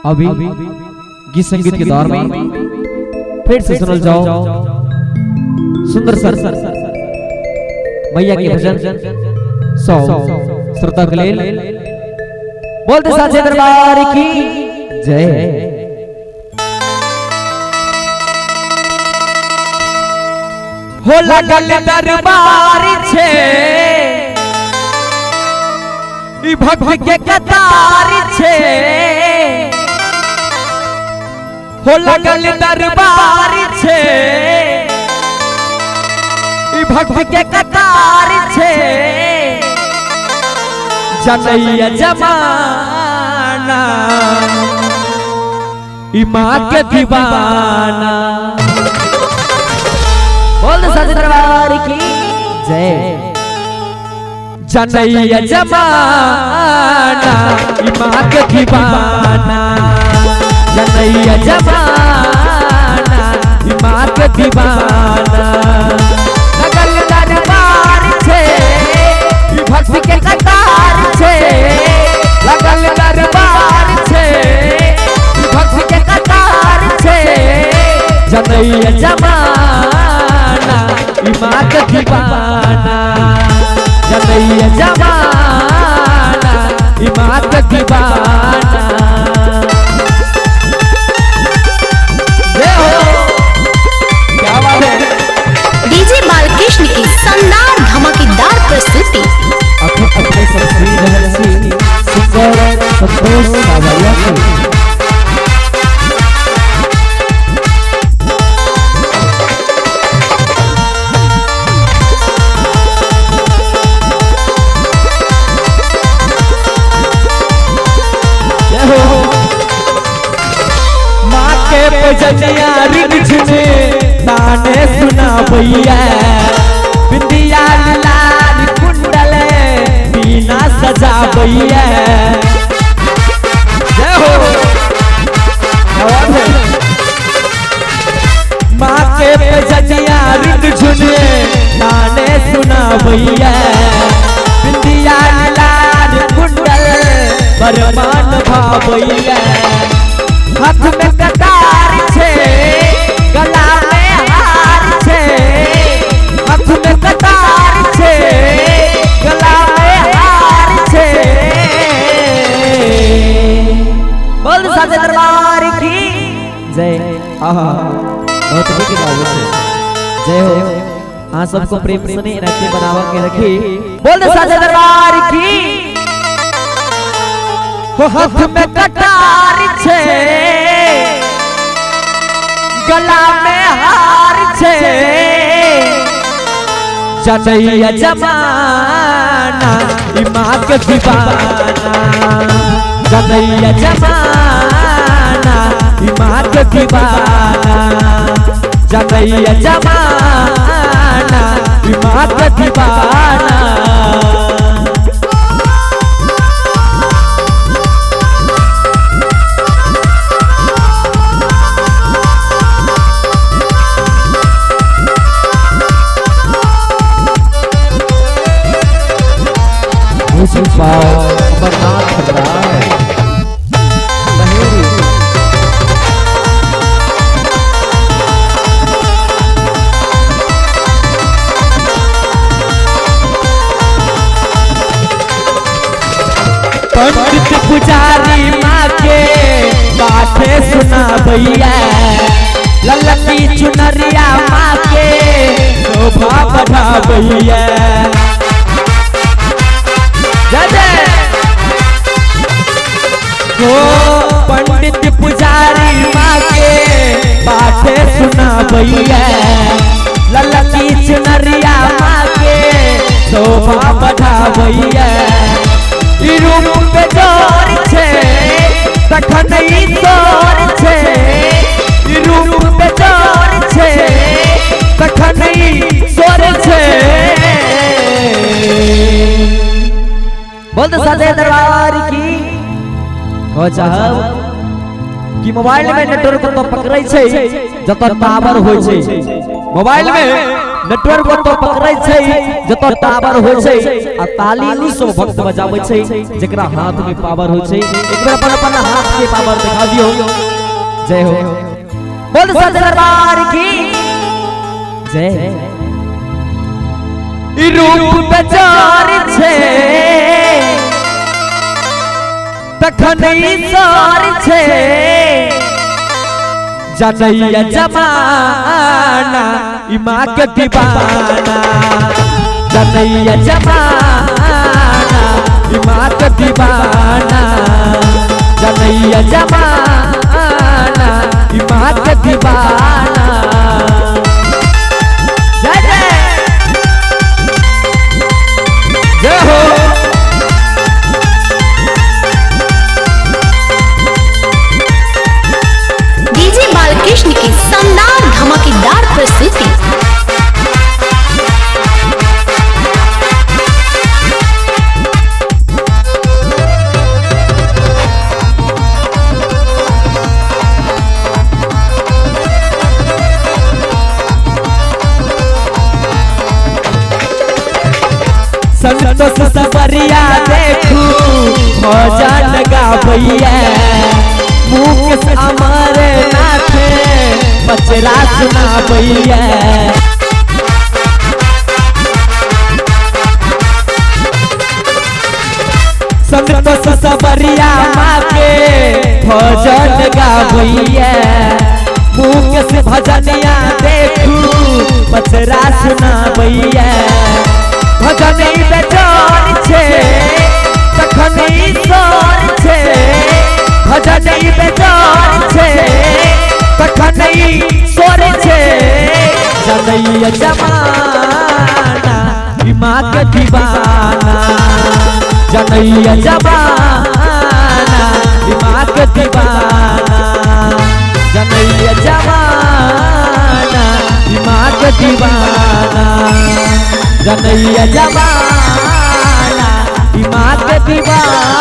अभी गीत संगीत के दौर में फिर से सुनल जाओ सुंदर सर मैया के भजन 100 श्रोता के लिए बोलते साचे दरबार की जय। हो लगल दरबार छे ई भक्त के कतार छे, हो लगल दरबार छे ई भक्त के कतार छे, जनैया जमाना ई माँ के दीवाना। बोल दे साचे दरबार की जय। जनैया जमाना ई माँ के दीवाना, जनैया जमाना ई माँ के दीवाना। लगल दरबार छे ई भक्त के कतार छे, लगल दरबार छे ई भक्त के कतार छे, जनैया जमाना ई माँ के दीवाना, जनैया जमाना ई माँ के दीवाना। क्या बात है। डीजे बालकृष्ण की शानदार धमाकेदार प्रस्तुति। अपने सबसे रहस्य सुंदर संतोष सावरिया की भजनिया रिझने ताने सुना भैया, बिंदिया लाल कुंडल बीना सजा भैया। जय हो माँ के भजनिया रिझने ताने सुना भैया, बिंदिया लाल कुंडल बरमान भावैया। हाथ में कटार छे गला में हार छे, हाथ में कटार छे गला में हार छे। बोल साचे दरबार की जय। बहुत ही जय हो। हाँ सबको प्रेम से रहते बनावा के रखी। बोल साचे दरबार की। हाथ में कटार छे गला में हार छे, जनैया जमाना ई माँ के दीवाना, जनैया जमाना ई माँ के दीवाना, जनैया जमाना ई माँ के दीवाना। पंडित पुजारी माँ के बातें सुना भैया, ललकी चुनरिया माँ के शोभा बढ़ा भैया। हो पंडित पुजारी माँ के बातें सुना भैया, ललकी चुनरिया माँ के शोभा बढ़ा भैया। रूप पे जोर छे तखन ई जोर छे, रूप पे जोर छे तखन ई जोर छे। बोल दे साचे दरबार की। कह चाहब कि मोबाइल में नेटवर्क तो पकड़ै छै जतन टावर होय छै, मोबाइल में नेटवर्क तो पकड़ै छै जत टावर होय छै आ ताली उ सब भक्त बजाबै छै जेकरा हाथ में पावर होय छै। एक बार अपन अपन हाथ के पावर दिखा दियो। जय हो बोल सच दरबार की जय। ई रूप बेचार छै तखन ईश्वर छै जनैया जमाना ई माँ के दीवाना जनैया जमाना ई माँ के दीवाना जनैया जमाना ई माँ के दीवाना। जय जय जय हो डीजे बालकृष्ण की शानदार धमाकेदार प्रस्तुति। संतोष सबरिया देखू भजन गावैया मुकेश अमरनाथ बचरा सुनावैया। संतोष सबरिया माँ के भजन गावैया मुकेश भजनिया देखू बचरा सुनावैया। भजन बेचार छै तखन ईश्वर छै भजन बेचार छै तखन ईश्वर छै जनैया जमाना ई माँ के दीवाना जनैया जमाना ई माँ के दीवाना जनैया जमाना ई माँ के दीवाना जनैया जमाना ई माँ के दीवाना।